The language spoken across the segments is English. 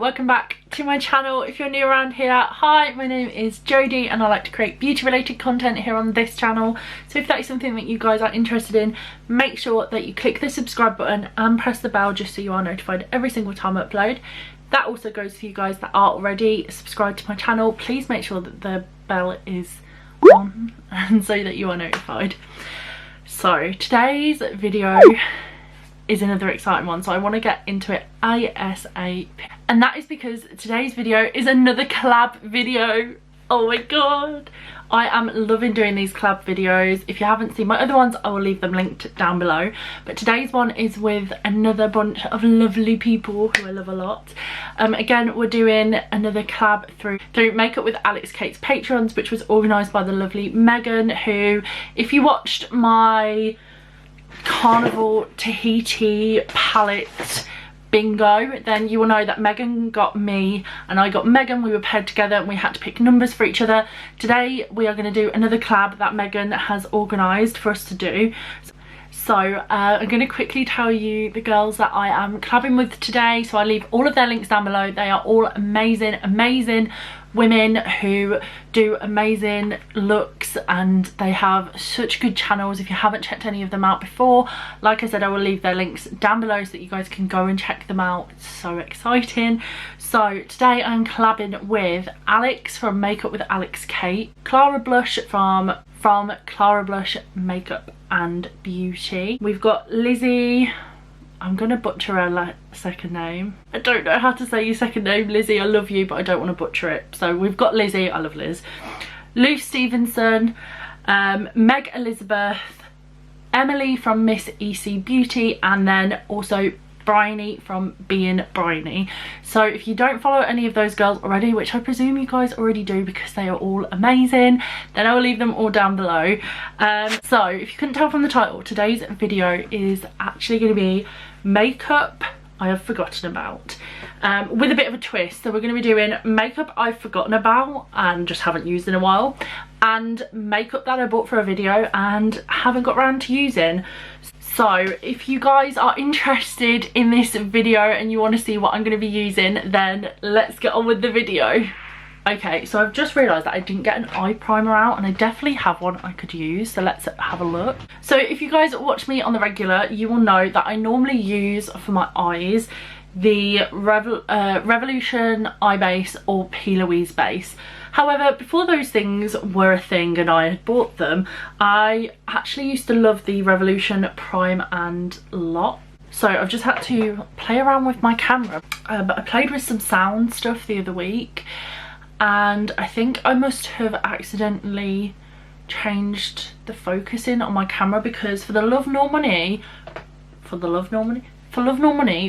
welcome back to my channel. If you're new around here, hi, my name is Jodie and I like to create beauty related content here on this channel. So if that is something that you guys are interested in, make sure that you click the subscribe button and press the bell just so you are notified every single time I upload. That also goes for you guys that are already subscribed to my channel. Please make sure that the bell is on and so that you are notified. So today's video is another exciting one, so I want to get into it ASAP, and that is because today's video is another collab video. Oh my god, I am loving doing these collab videos. If you haven't seen my other ones, I will leave them linked down below, but today's one is with another bunch of lovely people who I love a lot. Again, we're doing another collab through Makeup with Alex Kate's Patrons, which was organised by the lovely Megan, who, if you watched my Carnival Tahiti palette bingo, then you will know that Megan got me and I got Megan. We were paired together and we had to pick numbers for each other. Today we are going to do another collab that Megan has organised for us to do. So I'm going to quickly tell you the girls that I am collabing with today. So I leave all of their links down below. They are all amazing women who do amazing looks and they have such good channels. If you haven't checked any of them out before, like I said, I will leave their links down below so that you guys can go and check them out. It's so exciting. So today I'm collabing with Alex from Makeup with Alex Kate, Clara Blush from Clara Blush Makeup and Beauty. We've got Lizzie. I'm gonna butcher her second name. I don't know how to say your second name, Lizzie. I love you, but I don't want to butcher it. So we've got Lizzie. I love Liz. Lou Stevenson, Meg Elizabeth, Emily from Miss EC Beauty, and then also Bryony from Being Bryony. So if you don't follow any of those girls already, which I presume you guys already do because they are all amazing, then I will leave them all down below. So if you couldn't tell from the title, today's video is actually going to be makeup I have forgotten about, with a bit of a twist. So we're going to be doing makeup I've forgotten about and just haven't used in a while, and makeup that I bought for a video and haven't got around to using. So if you guys are interested in this video and you want to see what I'm going to be using, then let's get on with the video. Okay, so I've just realised that I didn't get an eye primer out and I definitely have one I could use, so let's have a look. So if you guys watch me on the regular, you will know that I normally use for my eyes the Revolution Eye Base or P. Louise base. However, before those things were a thing and I had bought them, I actually used to love the Revolution Prime and Lock. So I've just had to play around with my camera, but I played with some sound stuff the other week and I think I must have accidentally changed the focusing on my camera, because for love nor money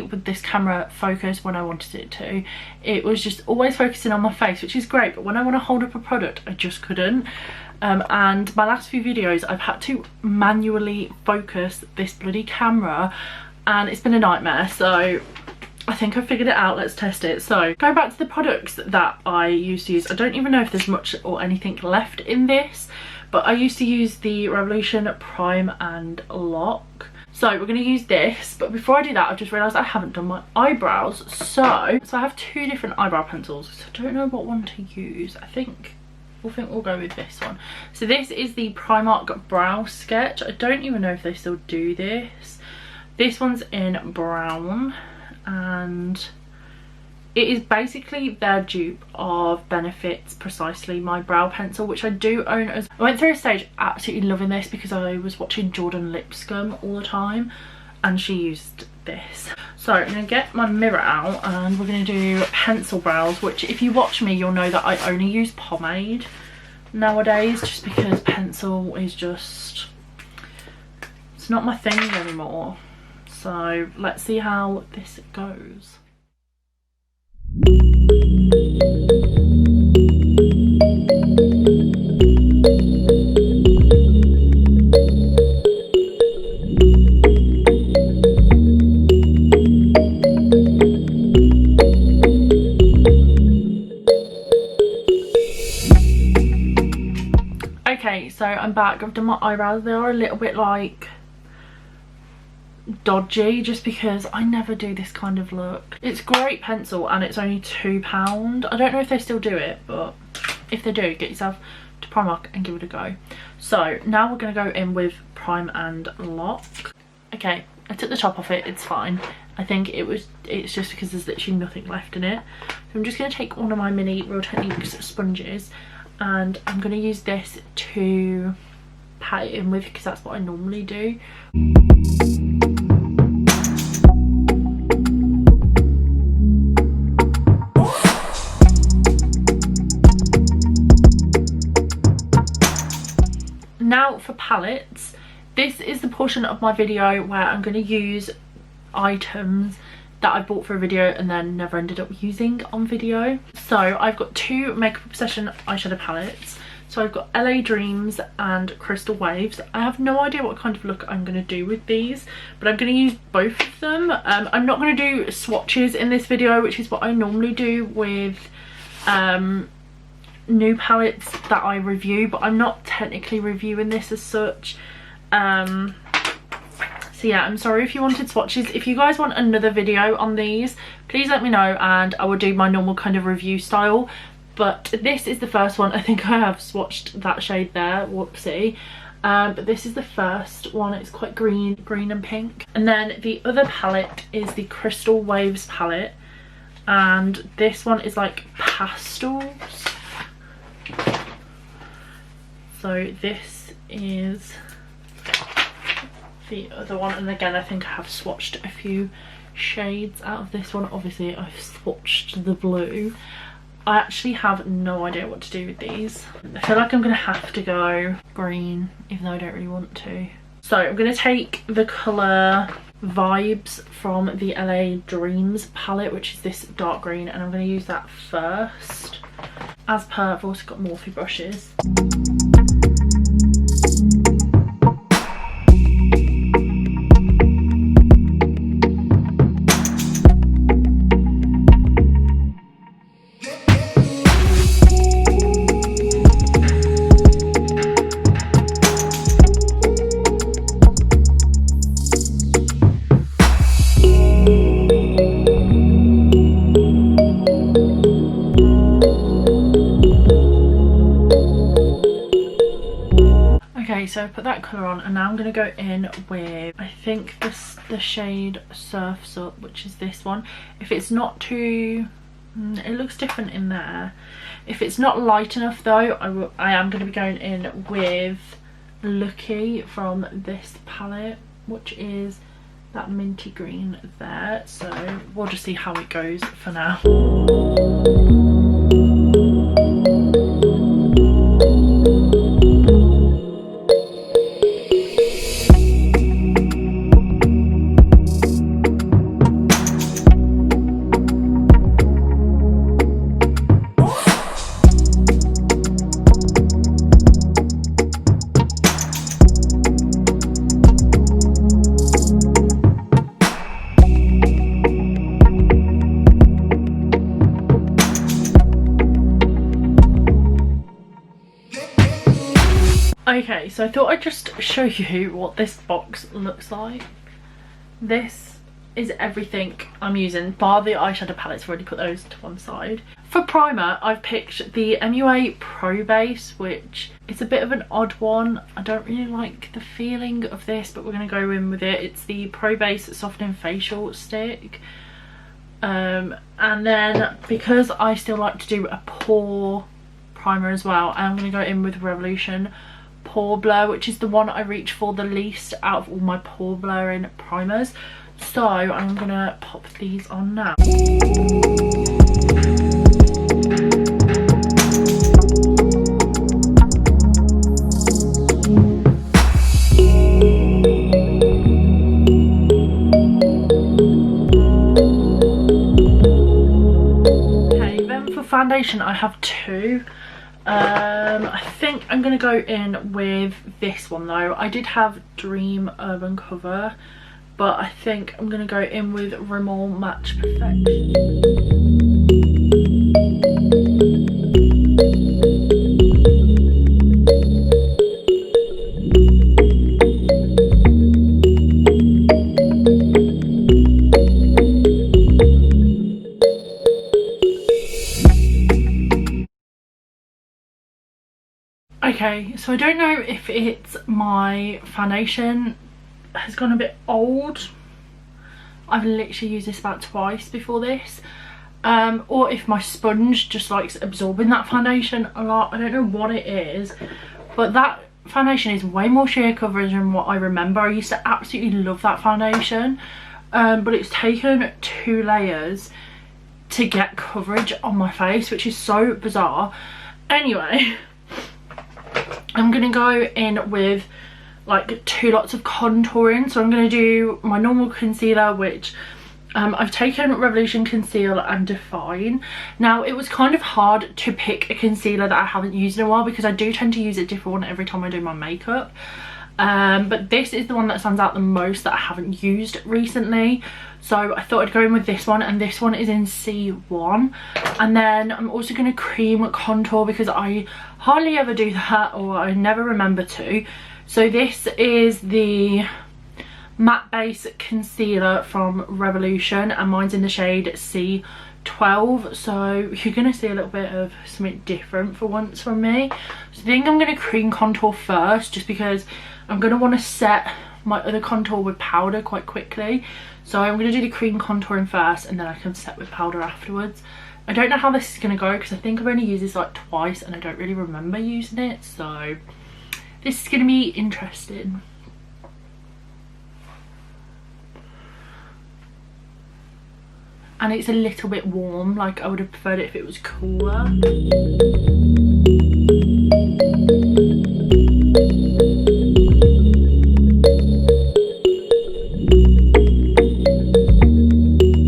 with this camera focus when I wanted it to, it was just always focusing on my face, which is great, but when I want to hold up a product I just couldn't. And my last few videos I've had to manually focus this bloody camera and it's been a nightmare. So I think I figured it out. Let's test it. So going back to the products that I used to use, I don't even know if there's much or anything left in this, but I used to use the Revolution Prime and Lock. So we're going to use this, but before I do that I've just realised I haven't done my eyebrows. So I have two different eyebrow pencils, so I don't know what one to use. I think we'll go with this one. So this is the Primark Brow Sketch. I don't even know if they still do this. This one's in brown and it is basically their dupe of Benefit's Precisely My Brow Pencil, which I do own. I went through a stage absolutely loving this because I was watching Jordan Lipscomb all the time and she used this. So I'm going to get my mirror out and we're going to do pencil brows, which if you watch me you'll know that I only use pomade nowadays, just because pencil is just, it's not my thing anymore. So let's see how this goes. Okay, so I'm back. I've done my eyebrows. They are a little bit like dodgy just because I never do this kind of look. It's great pencil and it's only £2. I don't know if they still do it, but if they do, get yourself to Primark and give it a go. So now we're going to go in with Prime and Lock. Okay, I took the top off it, it's fine. I think it's just because there's literally nothing left in it. So I'm just going to take one of my mini Real Techniques sponges and I'm going to use this to pat it in with because that's what I normally do. Now for palettes, this is the portion of my video where I'm going to use items that I bought for a video and then never ended up using on video. So I've got two Makeup Obsession eyeshadow palettes. So I've got LA Dreams and Crystal Waves. I have no idea what kind of look I'm going to do with these, but I'm going to use both of them. I'm not going to do swatches in this video, which is what I normally do with new palettes that I review, but I'm not technically reviewing this as such. So yeah, I'm sorry if you wanted swatches. If you guys want another video on these, please let me know and I will do my normal kind of review style. But this is the first one. I think I have swatched that shade there, whoopsie. But this is the first one. It's quite green and pink. And then the other palette is the Crystal Waves palette, and this one is like pastels. So this is the other one, and again I think I have swatched a few shades out of this one. Obviously I've swatched the blue. I actually have no idea what to do with these. I feel like I'm gonna have to go green even though I don't really want to. So I'm gonna take the colour Vibes from the LA Dreams palette, which is this dark green, and I'm gonna use that first. As per, I've also got Morphe brushes. So I put that colour on, and now I'm going to go in with, I think the shade Surfs Up, which is this one. If it's not too, it looks different in there. If it's not light enough though, I am going to be going in with Lucky from this palette, which is that minty green there. So we'll just see how it goes for now. Okay, so I thought I'd just show you what this box looks like. This is everything I'm using, bar the eyeshadow palettes. I've already put those to one side. For primer, I've picked the MUA Pro Base, which is a bit of an odd one. I don't really like the feeling of this, but we're going to go in with it. It's the Pro Base Softening Facial Stick. And then, because I still like to do a pore primer as well, I'm going to go in with Revolution Pore Blur, which is the one I reach for the least out of all my pore blurring primers. So I'm gonna pop these on now. Okay, then for foundation I have two. I think I'm going to go in with this one though. I did have Dream Urban Cover, but I think I'm going to go in with Rimmel Match Perfection. Okay, so I don't know if it's my foundation has gone a bit old. I've literally used this about twice before this. Or if my sponge just likes absorbing that foundation a lot. I don't know what it is, but that foundation is way more sheer coverage than what I remember. I used to absolutely love that foundation, but it's taken 2 layers to get coverage on my face, which is so bizarre. Anyway, I'm gonna go in with like 2 lots of contouring. So I'm gonna do my normal concealer, which I've taken Revolution Conceal and Define. Now, it was kind of hard to pick a concealer that I haven't used in a while because I do tend to use a different one every time I do my makeup. But this is the one that stands out the most that I haven't used recently. So I thought I'd go in with this one, and this one is in C1. And then I'm also going to cream contour because I hardly ever do that, or I never remember to. So this is the matte base concealer from Revolution, and mine's in the shade C12. So you're going to see a little bit of something different for once from me. So I think I'm going to cream contour first, just because I'm going to want to set my other contour with powder quite quickly. So I'm going to do the cream contouring first, and then I can set with powder afterwards. I don't know how this is going to go because I think I've only used this like twice and I don't really remember using it. So this is going to be interesting. And it's a little bit warm, like I would have preferred it if it was cooler.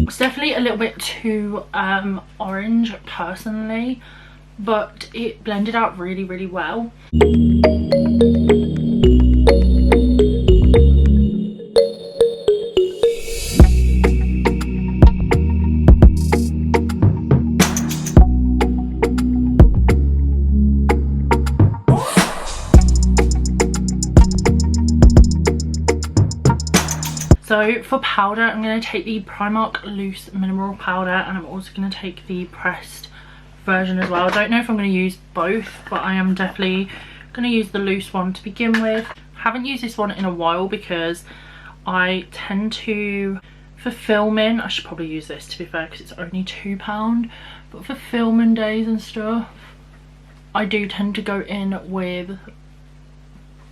It's definitely a little bit too orange personally, but it blended out really, really well. So for powder, I'm going to take the Primark Loose Mineral Powder, and I'm also going to take the pressed version as well. I don't know if I'm going to use both, but I am definitely going to use the loose one to begin with. I haven't used this one in a while because I tend to, for filming, I should probably use this to be fair because it's only £2, but for filming days and stuff, I do tend to go in with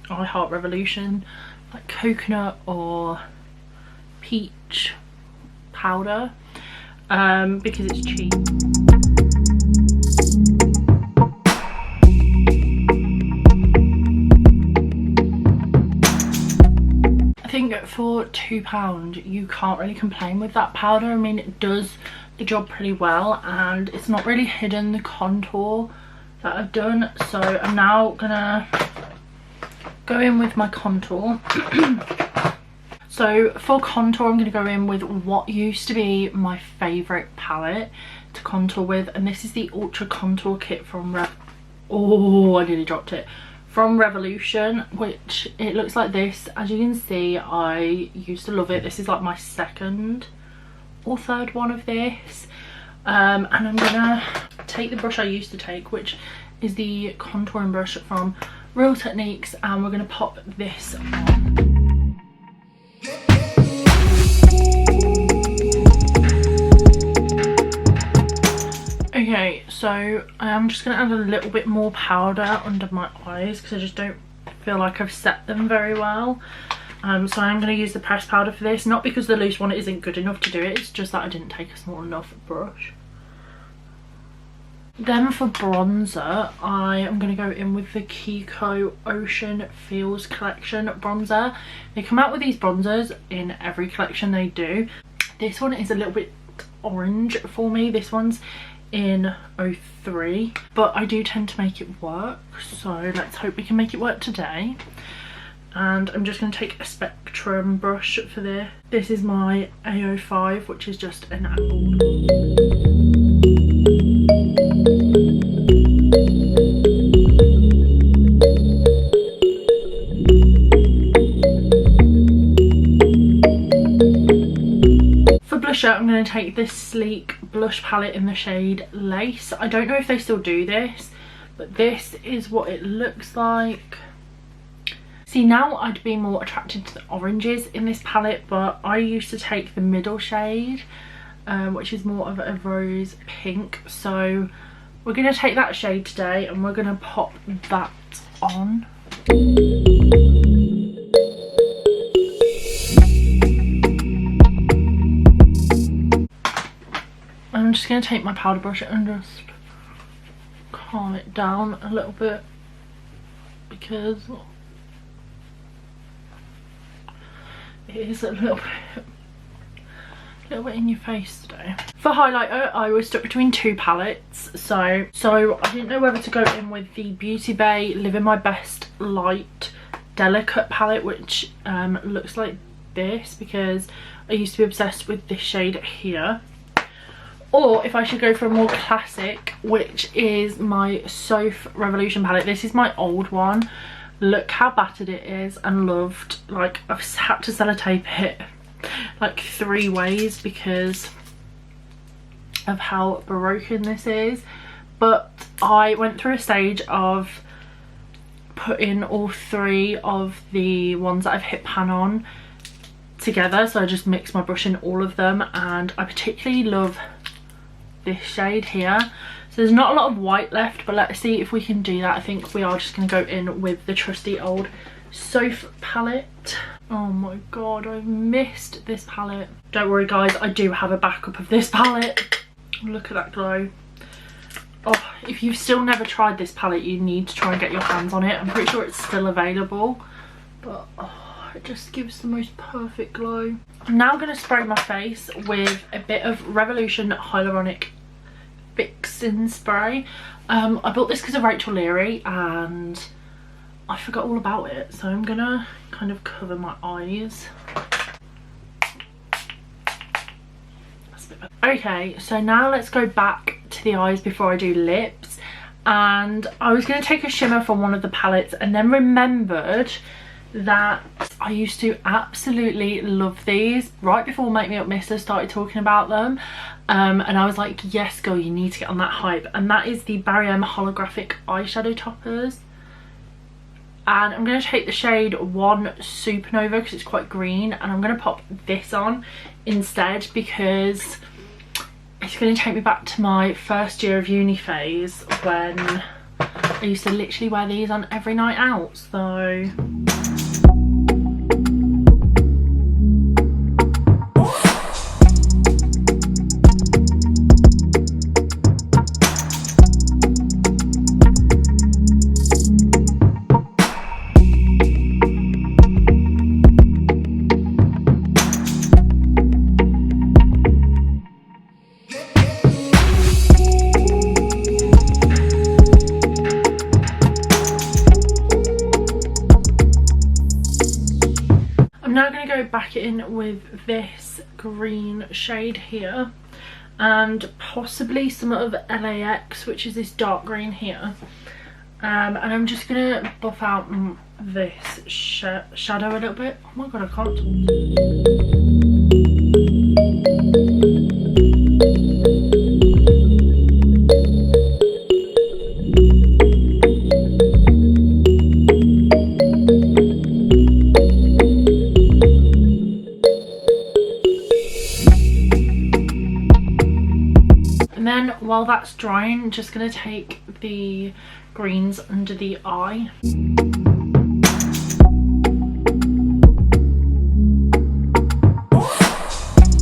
I Heart Revolution, like coconut or peach powder, because it's cheap. I think for £2 you can't really complain with that powder. I mean, it does the job pretty well, and it's not really hidden the contour that I've done. So I'm now gonna go in with my contour. So for contour, I'm going to go in with what used to be my favourite palette to contour with, and this is the Ultra Contour Kit from oh, I nearly dropped it. From Revolution, which it looks like this. As you can see, I used to love it. This is like my 2nd or 3rd one of this. And I'm going to take the brush I used to take, which is the contouring brush from Real Techniques, and we're going to pop this on. Okay, so I am just going to add a little bit more powder under my eyes because I just don't feel like I've set them very well. So I am going to use the pressed powder for this, not because the loose one isn't good enough to do it, it's just that I didn't take a small enough brush. Then for bronzer, I am going to go in with the Kiko Ocean Feels collection bronzer. They come out with these bronzers in every collection they do. This one is a little bit orange for me. This one's in 03, but I do tend to make it work, so let's hope we can make it work today. And I'm just going to take a Spectrum brush for this. This is my A05, which is just an angled. I'm going to take this sleek blush palette in the shade Lace. I don't know if they still do this, but this is what it looks like. See, now I'd be more attracted to the oranges in this palette, but I used to take the middle shade, which is more of a rose pink. So we're going to take that shade today and we're going to pop that on. I'm just going to take my powder brush and just calm it down a little bit, because it is a little bit in your face today. For highlighter, I was stuck between two palettes, so I didn't know whether to go in with the Beauty Bay Living My Best Light Delicate palette, which looks like this, because I used to be obsessed with this shade here, or if I should go for a more classic, which is my Soph Revolution palette. This is my old one. Look how battered it is and loved. Like, I've had to sellotape it like 3 ways because of how broken this is. But I went through a stage of putting all 3 of the ones that I've hit pan on together, so I just mixed my brush in all of them, and I particularly love this shade here. So there's not a lot of white left, but let's see if we can do that. I think we are just going to go in with the trusty old Soph palette. Oh my god, I've missed this palette. Don't worry guys, I do have a backup of this palette. Look at that glow. Oh, if you've still never tried this palette, you need to try and get your hands on it. I'm pretty sure it's still available, but oh, it just gives the most perfect glow. I'm now going to spray my face with a bit of Revolution Hyaluronic Fixing Spray. I bought this because of Rachel Leary and I forgot all about it, so I'm gonna kind of cover my eyes. That's a bit better. Okay, so now let's go back to the eyes before I do lips, and I was going to take a shimmer from one of the palettes and then remembered that I used to absolutely love these right before Make Me Up Mister started talking about them, and I was like, yes girl, you need to get on that hype. And that is the Barry M holographic eyeshadow toppers, and I'm going to take the shade 1 Supernova because it's quite green, and I'm going to pop this on instead because it's going to take me back to my first year of uni phase when I used to literally wear these on every night out. So back in with this green shade here and possibly some of LAX, which is this dark green here, and I'm just gonna buff out this shadow a little bit. Oh my god, I can't. While that's drying, I'm just going to take the greens under the eye.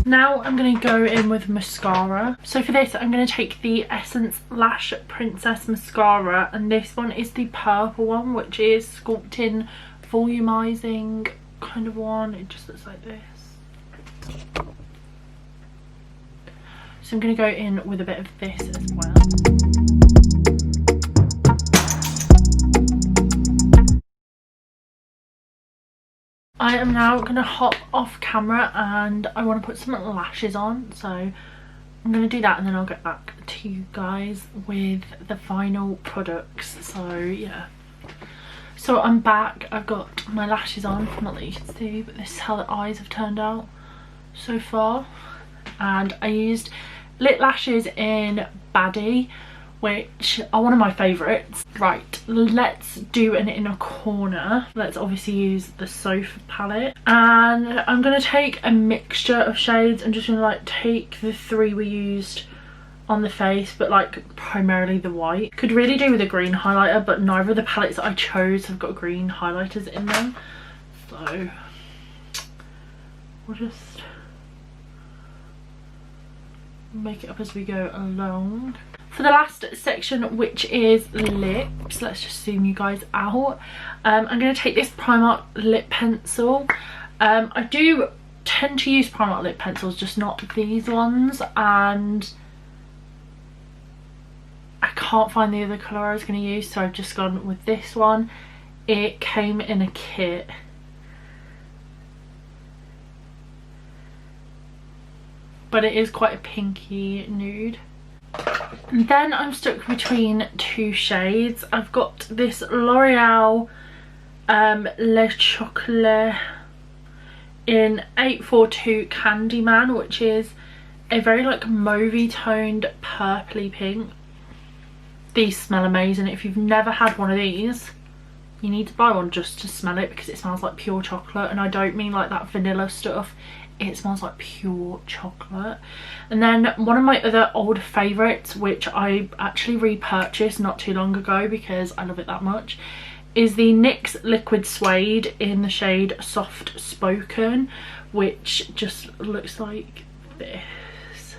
Now I'm going to go in with mascara. So for this I'm going to take the Essence Lash Princess Mascara, and this one is the purple one, which is sculpting, volumizing kind of one. It just looks like this. So I'm going to go in with a bit of this as well. I am now going to hop off camera and I want to put some lashes on. So I'm going to do that and then I'll get back to you guys with the final products. So yeah. So I'm back. I've got my lashes on. Not that you can see, but this is how the eyes have turned out so far. And I used Lit Lashes in Baddie, which are one of my favourites. Right, let's do an inner corner. Let's obviously use the sofa palette, and I'm going to take a mixture of shades. I'm just going to like take the 3 we used on the face, but like primarily the white. Could really do with a green highlighter, but neither of the palettes that I chose have got green highlighters in them, so we'll just make it up as we go along. For the last section, which is lips, let's just zoom you guys out. I'm going to take this Primark lip pencil. I do tend to use Primark lip pencils, just not these ones, and I can't find the other colour I was going to use, so I've just gone with this one. It came in a kit. But it is quite a pinky nude. And then I'm stuck between 2 shades. I've got this L'Oreal Le Chocolat in 842 Candyman, which is a very like mauvey toned purpley pink. These smell amazing. If you've never had one of these, you need to buy one just to smell it, because it smells like pure chocolate, and I don't mean like that vanilla stuff. It smells like pure chocolate. And then one of my other old favourites, which I actually repurchased not too long ago because I love it that much, is the NYX Liquid Suede in the shade Soft Spoken, which just looks like this.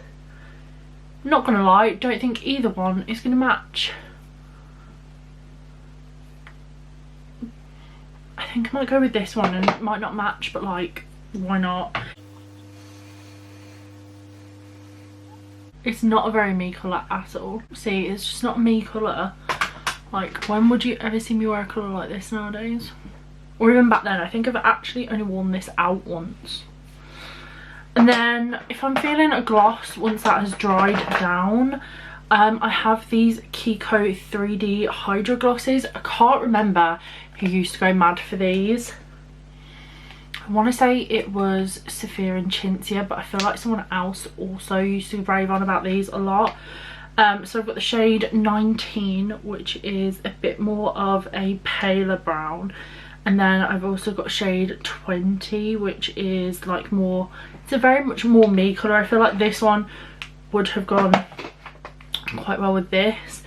Not gonna lie, don't think either one is gonna match. I think I might go with this one, and it might not match, but like, why not? It's not a very me colour at all. See, it's just not a me colour. Like, when would you ever see me wear a colour like this nowadays? Or even back then. I think I've actually only worn this out once. And then if I'm feeling a gloss, once that has dried down, I have these Kiko 3D Hydra Glosses. I can't remember who used to go mad for these. I want to say it was Sophia and Cinzia, but I feel like someone else also used to rave on about these a lot. So I've got the shade 19, which is a bit more of a paler brown. And then I've also got shade 20, which is like more, it's a very much more me colour. I feel like this one would have gone quite well with this.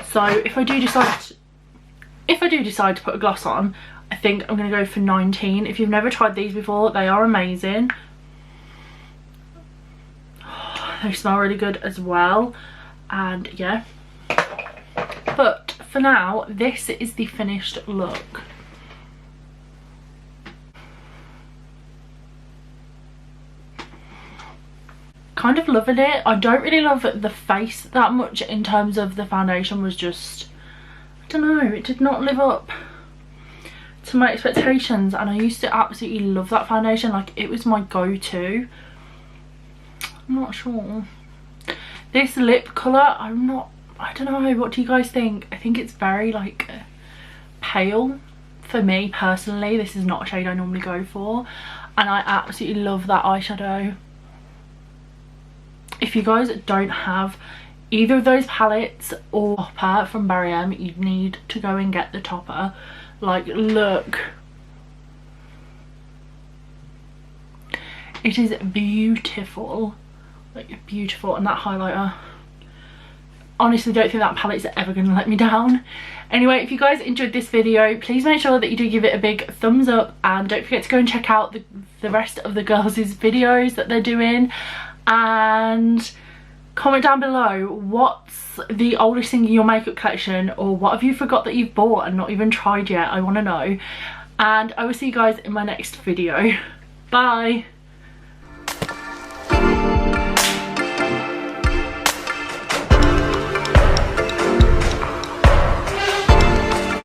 So if I do decide to put a gloss on, I think I'm going to go for 19. If you've never tried these before, they are amazing. They smell really good as well. And yeah. But for now, this is the finished look. Kind of loving it. I don't really love the face that much in terms of the foundation was just, I don't know, it did not live up to my expectations, and I used to absolutely love that foundation. Like, it was my go-to. I'm not sure. This lip colour, I don't know, what do you guys think? I think it's very like pale for me personally. This is not a shade I normally go for, and I absolutely love that eyeshadow. If you guys don't have either of those palettes or topper from Barry M, you need to go and get the topper. Like, look, it is beautiful, like beautiful. And that highlighter, honestly don't think that palette's ever gonna let me down. Anyway, if you guys enjoyed this video, please make sure that you do give it a big thumbs up, and don't forget to go and check out the rest of the girls' videos that they're doing, and comment down below what's the oldest thing in your makeup collection, or what have you forgot that you've bought and not even tried yet. I want to know. And I will see you guys in my next video. Bye.